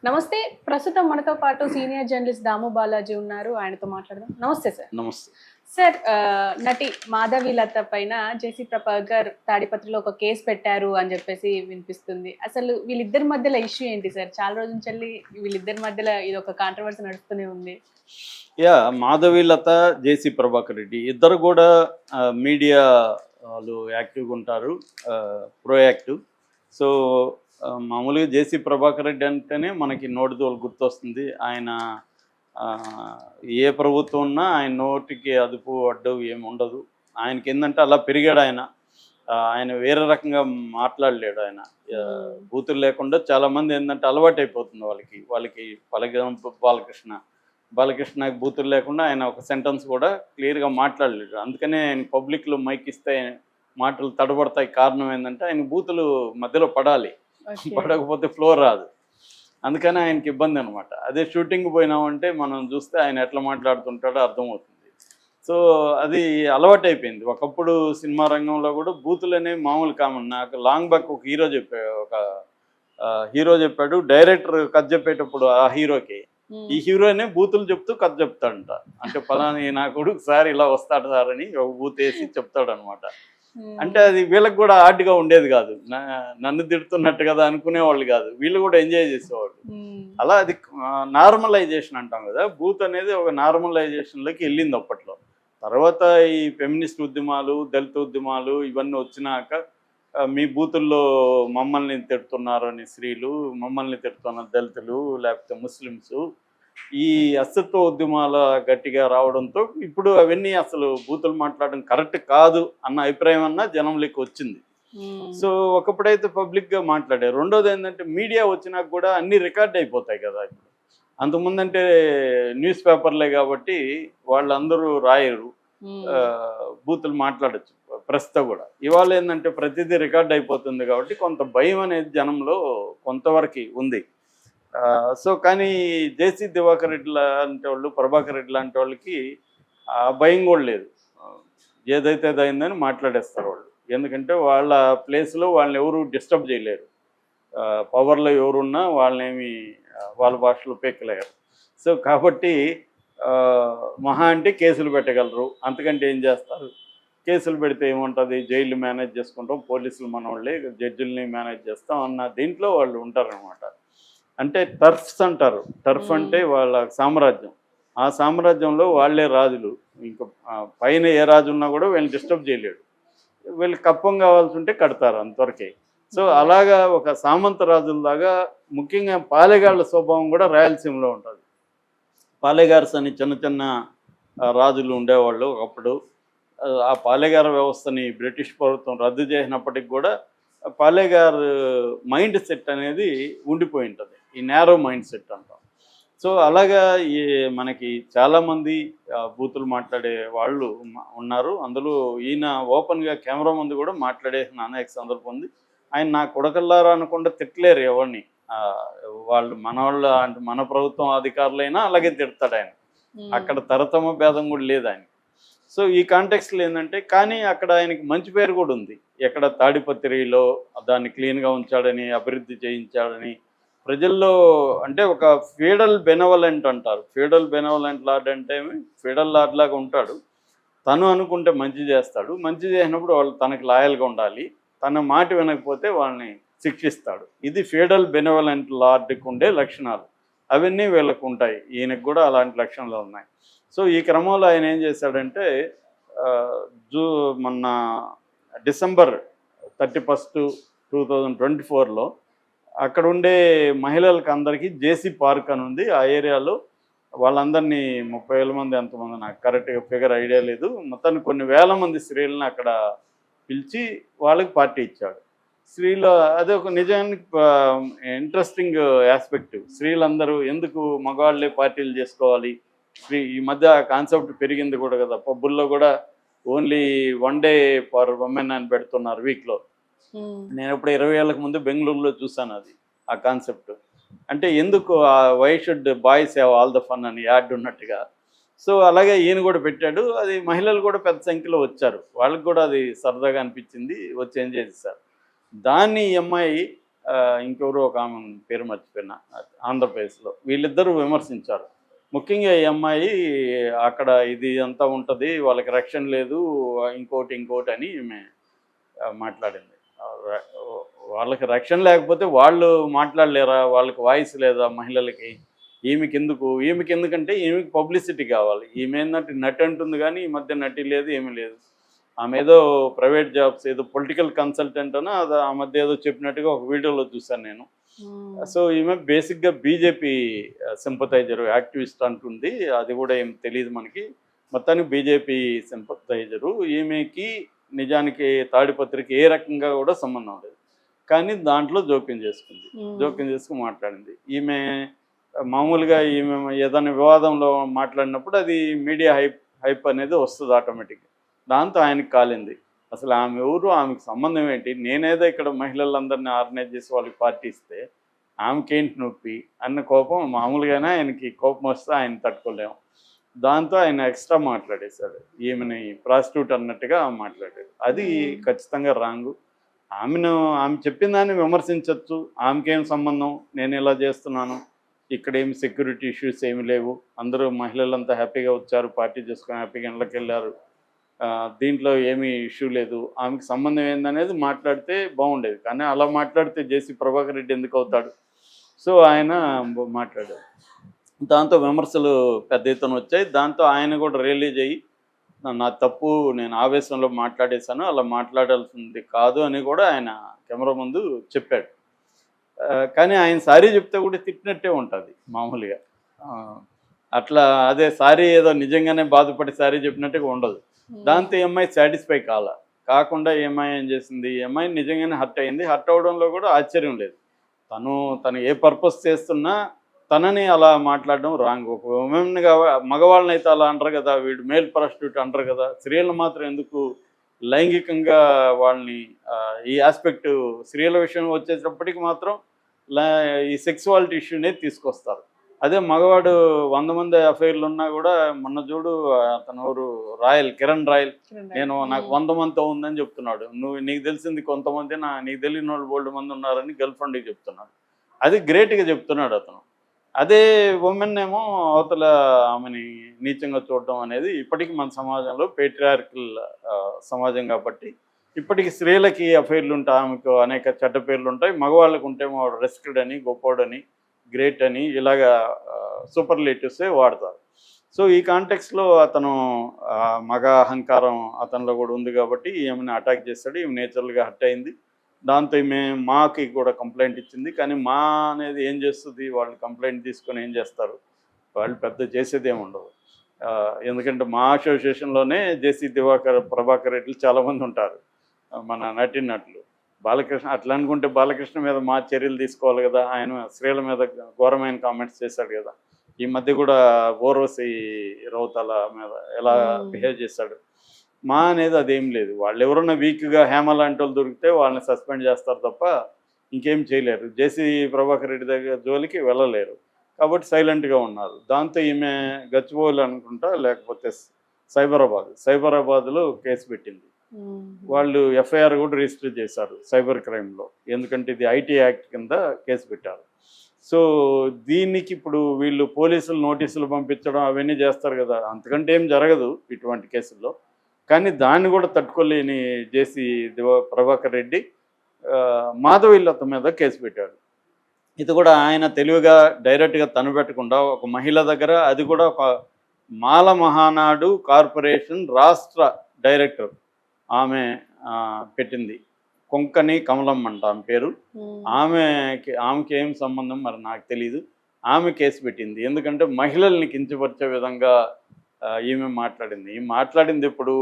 నమస్తే. ప్రస్తుతం మనతో పాటు సీనియర్ జర్నలిస్ట్ దాము బాలాజీ ఉన్నారు. ఆయనతో మాట్లాడదాం. నమస్తే సార్. నమస్తే. సార్ నటి మాధవీలత పైన జేసీ ప్రభాకర్ తాడిపత్రిలో ఒక కేసు పెట్టారు అని చెప్పేసి వినిపిస్తుంది. అసలు వీళ్ళిద్దరి మధ్యలో ఇష్యూ ఏంటి సార్? చాలా రోజుల నుంచి వీళ్ళిద్దరి మధ్యలో ఇది ఒక కాంట్రవర్సీ నడుస్తూనే ఉంది. మాధవీలత, జేసీ ప్రభాకర్ రెడ్డి ఇద్దరు కూడా మీడియా వాళ్ళు యాక్టివ్గా ఉంటారు, ప్రోయాక్టివ్. సో మామూలుగా జేసీ ప్రభాకర్ రెడ్డి అంటేనే మనకి నోటిదోలు గుర్తొస్తుంది. ఆయన ఏ ప్రభుత్వం ఉన్నా ఆయన నోటికి అదుపు అడ్డు ఏమి ఉండదు. ఆయనకి ఏంటంటే అలా పెరిగాడు ఆయన. ఆయన వేరే రకంగా మాట్లాడలేడు. ఆయన బూతులు లేకుండా చాలామంది ఏంటంటే అలవాటు అయిపోతుంది వాళ్ళకి బాలకృష్ణకి బూతులు లేకుండా ఆయన ఒక సెంటెన్స్ కూడా క్లియర్గా మాట్లాడలేడు. అందుకనే ఆయన పబ్లిక్లో మైక్ ఇస్తే మాటలు తడబడతాయి. కారణం ఏంటంటే ఆయన బూతులు మధ్యలో పడాలి, పడకపోతే ఫ్లో రాదు. అందుకని ఆయనకి ఇబ్బంది అనమాట. అదే షూటింగ్ పోయినామంటే మనం చూస్తే ఆయన ఎట్లా మాట్లాడుతుంటాడో అర్థమవుతుంది. సో అది అలవాటు అయిపోయింది. ఒకప్పుడు సినిమా రంగంలో కూడా బూతులు అనేవి మామూలు కామన్. నాకు లాంగ్ బ్యాక్ ఒక హీరో చెప్పాడు, డైరెక్టర్ కథ చెప్పేటప్పుడు ఆ హీరోకి ఈ హీరోనే బూతులు చెప్తూ కథ చెప్తాడంట. అంటే పలాని నా కొడుకు సార్ ఇలా వస్తాడు సార్ అని ఒక బూత్ వేసి చెప్తాడు అనమాట. అంటే అది వీళ్ళకి కూడా ఆర్ట్గా ఉండేది కాదు. నన్ను తిడుతున్నట్టు కదా అనుకునేవాళ్ళు కాదు, వీళ్ళు కూడా ఎంజాయ్ చేసేవాళ్ళు. అలా అది నార్మలైజేషన్ అంటాం కదా, బూత్ అనేది ఒక నార్మలైజేషన్లోకి వెళ్ళింది అప్పట్లో. తర్వాత ఈ ఫెమినిస్ట్ ఉద్యమాలు, దళిత ఉద్యమాలు ఇవన్నీ వచ్చినాక మీ బూతుల్లో మమ్మల్ని తిడుతున్నారు అని స్త్రీలు, మమ్మల్ని తిడుతున్న దళితులు లేకపోతే ముస్లిమ్స్, ఈ అస్తిత్వ ఉద్యమాల గట్టిగా రావడంతో ఇప్పుడు అవన్నీ అసలు బూతులు మాట్లాడడం కరెక్ట్ కాదు అన్న అభిప్రాయం అన్న జనంలోకి వచ్చింది. సో ఒకప్పుడైతే పబ్లిక్గా మాట్లాడారు. రెండోది ఏంటంటే మీడియా వచ్చినాక కూడా అన్నీ రికార్డ్ అయిపోతాయి కదా. ఇప్పుడు అంతకుముందంటే న్యూస్ పేపర్లే కాబట్టి వాళ్ళందరూ రాయరు, బూతులు మాట్లాడచ్చు ప్రెస్తో కూడా. ఇవాళ ఏంటంటే ప్రతిదీ రికార్డ్ అయిపోతుంది కాబట్టి కొంత భయం అనేది జనంలో కొంతవరకు ఉంది. సో కానీ జేసీ దివాకర్ రెడ్డి లాంటి వాళ్ళు, ప్రభాకర్ రెడ్డి లాంటి వాళ్ళకి ఆ భయం కూడా లేదు. ఏదైతే అయిందని మాట్లాడేస్తారు వాళ్ళు. ఎందుకంటే వాళ్ళ ప్లేస్లో వాళ్ళని ఎవరు డిస్టర్బ్ చేయలేరు. పవర్లో ఎవరున్నా వాళ్ళనేమి వాళ్ళ భాషలో పెక్కలేరు. సో కాబట్టి మహా అంటే కేసులు పెట్టగలరు, అంతకంటే ఏం చేస్తారు? కేసులు పెడితే ఏముంటుంది, జైలు మేనేజ్ చేసుకుంటాం, పోలీసులు మన వాళ్ళే, జడ్జిల్ని మేనేజ్ చేస్తాం అన్న దీంట్లో వాళ్ళు ఉంటారనమాట. అంటే టర్ఫ్స్ అంటారు. టర్ఫ్ అంటే వాళ్ళ సామ్రాజ్యం. ఆ సామ్రాజ్యంలో వాళ్ళే రాజులు. ఇంకా పైన ఏ రాజు ఉన్నా కూడా వీళ్ళని డిస్టర్బ్ చేయలేడు. వీళ్ళు కప్పం కావాల్సి ఉంటే కడతారు, అంతవరకే. సో అలాగా ఒక సామంత రాజుల్లాగా, ముఖ్యంగా పాలెగాళ్ళ స్వభావం కూడా రాయలసీమలో ఉంటుంది. పాలెగార్స్ అని చిన్న చిన్న రాజులు ఉండేవాళ్ళు ఒకప్పుడు. ఆ పాలెగార వ్యవస్థని బ్రిటిష్ ప్రభుత్వం రద్దు చేసినప్పటికి కూడా పాలెగారు మైండ్ సెట్ అనేది ఉండిపోయి ఉంటుంది, ఈ నేరో మైండ్ సెట్ అంటాం. సో అలాగా ఈ మనకి చాలామంది బూతులు మాట్లాడే వాళ్ళు ఉన్నారు. అందులో ఈయన ఓపెన్గా కెమెరా ముందు కూడా మాట్లాడేసిన అనేక సందర్భం ఉంది. ఆయన నా కొడకల్లారా అనకుండా తిట్టలేరు ఎవరిని. వాళ్ళు మనవాళ్ళు అంటే మన ప్రభుత్వం అధికారులైనా అలాగే తిడతాడు ఆయన. అక్కడ తరతమ భేదం కూడా లేదు ఆయన. సో ఈ కాంటెక్స్లో ఏంటంటే, కానీ అక్కడ ఆయనకి మంచి పేరు కూడా ఉంది. ఎక్కడ తాడిపత్రిలో దాన్ని క్లీన్గా ఉంచాడని, అభివృద్ధి చేయించాడని ప్రజల్లో. అంటే ఒక ఫీడల్ బెనవలెంట్ అంటారు. ఫీడల్ బెనవలెంట్ లార్డ్ అంటే ఫీడల్ లార్డ్ లాగా ఉంటాడు. తను అనుకుంటే మంచి చేస్తాడు, మంచి చేసినప్పుడు వాళ్ళు తనకు లాయల్గా ఉండాలి, తన మాట వినకపోతే వాళ్ళని శిక్షిస్తాడు. ఇది ఫీడల్ బెనవలెంట్ లార్డ్కి ఉండే లక్షణాలు. అవన్నీ వీళ్ళకు ఉంటాయి. ఈయనకు కూడా అలాంటి లక్షణాలు ఉన్నాయి. సో ఈ క్రమంలో ఆయన ఏం చేశాడంటే, మొన్న డిసెంబర్ 31, 2024లో అక్కడ ఉండే మహిళలకు అందరికీ జేసీ పార్క్ అని ఉంది ఆ ఏరియాలో. వాళ్ళందరినీ 30,000 మంది ఎంతమంది నాకు కరెక్ట్గా ఫిగర్ ఐడియా లేదు, మొత్తాన్ని కొన్ని వేల మంది స్త్రీలను అక్కడ పిలిచి వాళ్ళకి పార్టీ ఇచ్చాడు. స్త్రీలు అదే ఒక నిజానికి ఇంట్రెస్టింగ్ ఆస్పెక్ట్. స్త్రీలందరూ ఎందుకు మగవాళ్ళే పార్టీలు చేసుకోవాలి? ఈ మధ్య కాన్సెప్ట్ పెరిగింది కూడా కదా, పబ్బుల్లో కూడా ఓన్లీ 1 డే ఫర్ ఉమెన్ అని పెడుతున్నారు వీక్లో. నేను ఇప్పుడు 20 ఏళ్ళకు ముందు బెంగళూరులో చూసాను అది, ఆ కాన్సెప్ట్. అంటే ఎందుకు why should boys have all the fun అని యాడ్ ఉన్నట్టుగా. సో అలాగే ఈయన కూడా పెట్టాడు. అది మహిళలు కూడా పెద్ద సంఖ్యలో వచ్చారు, వాళ్ళకి కూడా అది సరదాగా అనిపించింది, వచ్చి ఎంజాయ్ చేశారు. దాన్ని ఈ అమ్మాయి ఇంకెవరు ఒక ఆమె పేరు మర్చిపోయినా, ఆంధ్రప్రదేశ్లో. వీళ్ళిద్దరూ విమర్శించారు. ముఖ్యంగా ఈ అమ్మాయి అక్కడ ఇది అంతా ఉంటుంది, వాళ్ళకి రక్షణ లేదు, ఇంకోటి అని ఈమె మాట్లాడింది. వాళ్ళకి రక్షణ లేకపోతే వాళ్ళు మాట్లాడలేరా? వాళ్ళకి వాయిస్ లేదా మహిళలకి? ఈమెకి ఎందుకంటే ఈమెకి పబ్లిసిటీ కావాలి. ఈమె ఏంటంటే నటి అంటుంది కానీ ఈ మధ్య నటి లేదు, ఏమీ లేదు. ఆమె ఏదో ప్రైవేట్ జాబ్స్, ఏదో పొలిటికల్ కన్సల్టెంట్ అని అది ఆ మధ్య ఏదో చెప్పినట్టుగా ఒక వీడియోలో చూశాను నేను. సో ఈమె బేసిక్గా బీజేపీ సింపథైజరు, యాక్టివిస్ట్ అంటుంది. అది కూడా ఏం తెలియదు మనకి. మొత్తానికి బీజేపీ సింపథైజరు. ఈమెకి నిజానికి తాడిపత్రికి ఏ రకంగా కూడా సంబంధం లేదు, కానీ దాంట్లో జోక్యం చేసుకుని మాట్లాడింది. ఈమె మామూలుగా ఈమె ఏదైనా వివాదంలో మాట్లాడినప్పుడు అది మీడియా హైప్ అనేది వస్తుంది ఆటోమేటిక్గా. దాంతో ఆయనకి కాలింది. అసలు ఆమె ఎవరు, ఆమెకు సంబంధం ఏంటి? నేనేదో ఇక్కడ మహిళలందరినీ ఆర్గనైజ్ చేసి వాళ్ళకి పార్టీ ఇస్తే ఆమెకేంటి నొప్పి అన్న కోపం మామూలుగానే ఆయనకి కోపం వస్తే ఆయన తట్టుకోలేము. దాంతో ఆయన ఎక్స్ట్రా మాట్లాడేశాడు. ఈమెని ప్రాస్టిట్యూట్ అన్నట్టుగా మాట్లాడాడు. అది ఖచ్చితంగా రాంగు. ఆమె చెప్పిన దాన్ని విమర్శించవచ్చు. ఆమెకేం సంబంధం, నేను ఇలా చేస్తున్నాను, ఇక్కడేమి సెక్యూరిటీ ఇష్యూస్ ఏమి లేవు, అందరూ మహిళలంతా హ్యాపీగా వచ్చారు, పార్టీ చేసుకొని హ్యాపీగా ఇళ్ళకి వెళ్ళారు, దీంట్లో ఏమీ ఇష్యూ లేదు, ఆమెకు సంబంధం ఏందనేది మాట్లాడితే బాగుండేది. కానీ అలా మాట్లాడితే జేసీ ప్రభాకర్ రెడ్డి ఎందుకు అవుతాడు? సో ఆయన మాట్లాడారు. దాంతో విమర్శలు పెద్ద ఎత్తున వచ్చాయి. దాంతో ఆయన కూడా రిలీజ్ అయ్యి నా తప్పు, నేను ఆవేశంలో మాట్లాడేశాను, అలా మాట్లాడాల్సింది కాదు అని కూడా ఆయన కెమెరా ముందు చెప్పాడు. కానీ ఆయన సారీ చెప్తే కూడా తిట్టినట్టే ఉంటుంది మామూలుగా. అట్లా అదే సారీ ఏదో నిజంగానే బాధపడి సారీ చెప్పినట్టుగా ఉండదు. దాంతో ఏమై సాటిస్ఫై కాకుండా ఏం చేసింది, ఏమై నిజంగానే హర్ట్ అయింది. హర్ట్ అవడంలో కూడా ఆశ్చర్యం లేదు. తను ఏ పర్పస్ చేస్తున్నా తనని అలా మాట్లాడడం రాంగ్. ఒక ఉమెన్గా మగవాళ్ళని అయితే అలా అంటారు కదా, వీడు మేల్ ప్రాస్టిట్యూట్ అంటారు కదా, స్త్రీలను మాత్రం ఎందుకు లైంగికంగా వాళ్ళని ఈ ఆస్పెక్ట్ స్త్రీల విషయం వచ్చేటప్పటికి మాత్రం ఈ సెక్సువాలిటీ ఇష్యూనే తీసుకొస్తారు. అదే మగవాడు 100 మంది అఫైర్లు ఉన్నా కూడా, మొన్న చూడు అతను ఎవరు, కిరణ్ రాయల్, నాకు 100 మందితో ఉందని చెప్తున్నాడు. నీకు తెలిసింది కొంతమంది, నీకు తెలియని వాళ్ళు బోల్డ్ మంది ఉన్నారని గర్ల్ ఫ్రెండ్కి చెప్తున్నాడు. అది గ్రేట్గా చెప్తున్నాడు అతను. అదే ఉమెన్ ఏమో అవతల ఆమెని నీచంగా చూడడం అనేది ఇప్పటికీ మన సమాజంలో పేట్రియార్కల్ సమాజం కాబట్టి ఇప్పటికి స్త్రీలకి అఫైర్లు ఉంటాయి, ఆమెకు అనేక చెడ్డ పేర్లు ఉంటాయి. మగవాళ్ళకు ఉంటేమో రెస్క్డ్ అని, గొప్పోడని, గ్రేట్ అని ఇలాగా సూపర్లేటివ్సే వాడతారు. సో ఈ కాంటెక్స్లో అతను మగ అహంకారం అతనిలో కూడా ఉంది కాబట్టి ఈమెను అటాక్ చేస్తాడు. ఈమె నేచురల్గా హర్ట్ అయింది. దాంతో ఈమె మాకి కూడా కంప్లైంట్ ఇచ్చింది. కానీ మా అనేది ఏం చేస్తుంది, వాళ్ళు కంప్లైంట్ తీసుకొని ఏం చేస్తారు, వాళ్ళు పెద్ద చేసేది ఏమి ఉండదు. ఎందుకంటే మా అసోసియేషన్లోనే జేసీ ప్రభాకర్ రెడ్డిలు చాలామంది ఉంటారు, మన నటులు. బాలకృష్ణ అట్లా అనుకుంటే బాలకృష్ణ మీద మా చర్యలు తీసుకోవాలి కదా, ఆయన స్త్రీల మీద ఘోరమైన కామెంట్స్ చేశాడు కదా. ఈ మధ్య కూడా ఊర్వశి రౌతాల మీద ఎలా బిహేవ్ చేశాడు. మా అనేది అదేం లేదు. వాళ్ళు ఎవరన్నా వీక్గా హేమ లాంటి వాళ్ళు దొరికితే వాళ్ళని సస్పెండ్ చేస్తారు తప్ప ఇంకేం చేయలేరు. జేసీ ప్రభాకర్ రెడ్డి దగ్గర జోలికి వెళ్ళలేరు కాబట్టి సైలెంట్గా ఉన్నారు. దాంతో ఈమె గచ్చిబౌలి అనుకుంటా, లేకపోతే సైబరాబాద్లో కేసు పెట్టింది. వాళ్ళు ఎఫ్ఐఆర్ కూడా రిజిస్టర్ చేశారు సైబర్ క్రైమ్లో. ఎందుకంటే ఇది ఐటీ యాక్ట్ కింద కేసు పెట్టారు. సో దీనికి ఇప్పుడు వీళ్ళు పోలీసులు నోటీసులు పంపించడం అవన్నీ చేస్తారు కదా, అంతకంటే ఏం జరగదు ఇటువంటి కేసుల్లో. కానీ దాన్ని కూడా తట్టుకోలేని జేసీ ప్రభాకర్ రెడ్డి మాధవీలత మీద కేసు పెట్టాడు. ఇది కూడా ఆయన తెలివిగా డైరెక్ట్గా తను పెట్టకుండా ఒక మహిళ దగ్గర, అది కూడా ఒక మాల మహానాడు కార్పొరేషన్ రాష్ట్ర డైరెక్టర్ ఆమె పెట్టింది. కొంకని కమలమ్మ అంట ఆమె పేరు. ఆమెకి ఏం సంబంధం మరి నాకు తెలీదు. ఆమె కేసు పెట్టింది. ఎందుకంటే మహిళల్ని కించపరిచే విధంగా ఈమె మాట్లాడింది. ఇప్పుడు